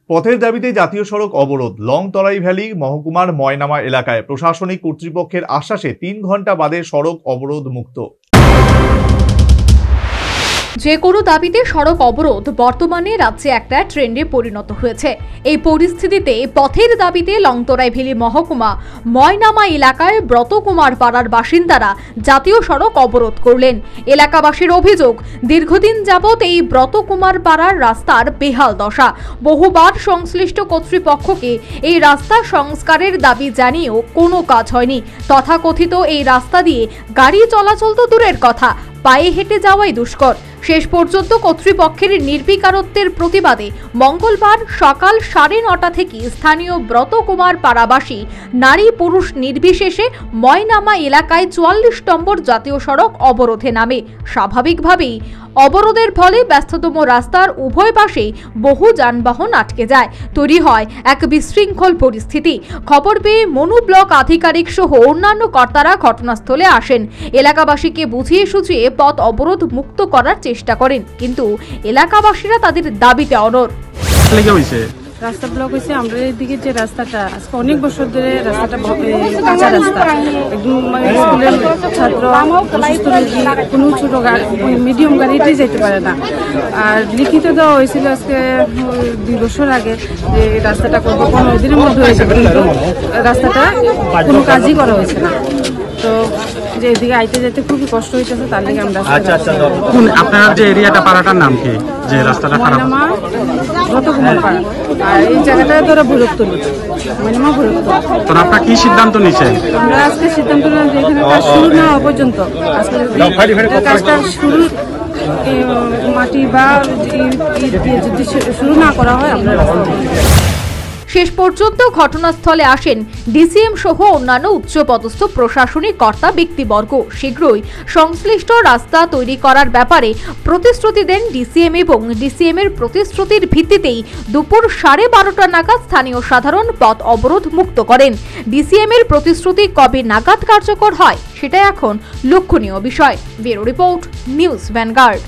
পথের দাবিতে জাতীয় সড়ক অবরোধ। লংতরাই ভ্যালি মহকুমার ময়নামা এলাকায় প্রশাসনিক কর্তৃপক্ষের আশ্বাসে 3 ঘন্টা বাদে সড়ক অবরোধ মুক্ত। যে কোনো দাবিতে সড়ক অবরোধ বর্তমানে রাজ্যে একটা ট্রেন্ডে পরিণত হয়েছে। এই পরিস্থিতিতে পথের দাবিতে লংতরাই ভ্যালি মহকুমা ময়নামা এলাকায় ব্রতকুমার পাড়ার বাসিন্দারা জাতীয় সড়ক অবরোধ করলেন। এলাকাবাসীর অভিযোগ, দীর্ঘদিন যাবৎ এই ব্রতকুমার পাড়ার রাস্তার বেহাল দশা। বহুবার সংশ্লিষ্ট কর্তৃপক্ষকে এই রাস্তা সংস্কারের দাবি জানিয়েও কোনো কাজ হয়নি। তথাকথিত এই রাস্তা দিয়ে গাড়ি চলাচল তো দূরের কথা, পায়ে হেঁটে যাওয়াই দুষ্কর। শেষ পর্যন্ত কর্তৃপক্ষের নির্বিকারত্বের প্রতিবাদে মঙ্গলবার সকাল 9:30 থেকে স্থানীয় ব্রতকুমার পাড়াবাসী নারী পুরুষ নির্বিশেষে ময়নামা এলাকায় 44 নম্বর জাতীয় সড়ক অবরোধে নামে। স্বাভাবিকভাবেই অবরোধের ফলে ব্যস্ততম রাস্তার উভয় পাশেই বহু যানবাহন আটকে যায়। তৈরি হয় এক বিশৃঙ্খল পরিস্থিতি। খবর পেয়ে মনু ব্লক আধিকারিক সহ অন্যান্য কর্তারা ঘটনাস্থলে আসেন। এলাকাবাসীকে বুঝিয়ে সুঝিয়ে পথ অবরোধ মুক্ত করার চেষ্টা করেন, কিন্তু এলাকাবাসীরা তাদের দাবিতে অনড়। রাস্তা ব্লক হয়েছে। আমরা এদিকে যে রাস্তাটা আজকে অনেক বছর ধরে রাস্তাটা কাঁচা রাস্তা, একদম স্কুলের ছাত্র, অসুস্থ রোগী, কোনো ছোট মিডিয়াম গাড়িটাই যেতে পারে না। আর লিখিত দেওয়া হয়েছিল আজকে 2 বছর আগে যে রাস্তাটা করবো, 15 দিনের মধ্যে হয়েছে, কিন্তু রাস্তাটা কোনো কাজই করা হয়েছে না। তো যে এদিকে আইতে যেতে খুবই কষ্ট হইতেছে, তার লিগে আমরা। আপনার যে এরিয়াটা পাড়াটার নাম কি, যে রাস্তাটা খারাপ? ব্রতকুমার পাড়া। আর এই জায়গাটা ধরো ভৈরবতলী, ময়নামা ভৈরবতলী। তো আপনারা কি সিদ্ধান্ত নিচ্ছেন? আমরা আজকে সিদ্ধান্ত নিলাম যে এখানে কাজ শুরু না হওয়া পর্যন্ত, আজকে কাজটা শুরু মাটি বা যদি শুরু না করা হয় আমরা শেষ পর্যন্ত ঘটনাস্থলে আসেন ডিসিএম সহ অন্যান্য উচ্চপদস্থ প্রশাসনিক কর্তা ব্যক্তিবর্গ। শীঘ্রই সংশ্লিষ্ট রাস্তা তৈরি করার ব্যাপারে প্রতিশ্রুতি দেন ডিসিএম এবং ডিসিএম এর প্রতিশ্রুতির ভিত্তিতেই দুপুর 12:30 নাগাদ স্থানীয় সাধারণ পথ অবরোধ মুক্ত করেন। ডিসিএম এর প্রতিশ্রুতি কবে নাগাদ কার্যকর হয় সেটা এখন লক্ষণীয় বিষয়। Bureau report, news vanguard.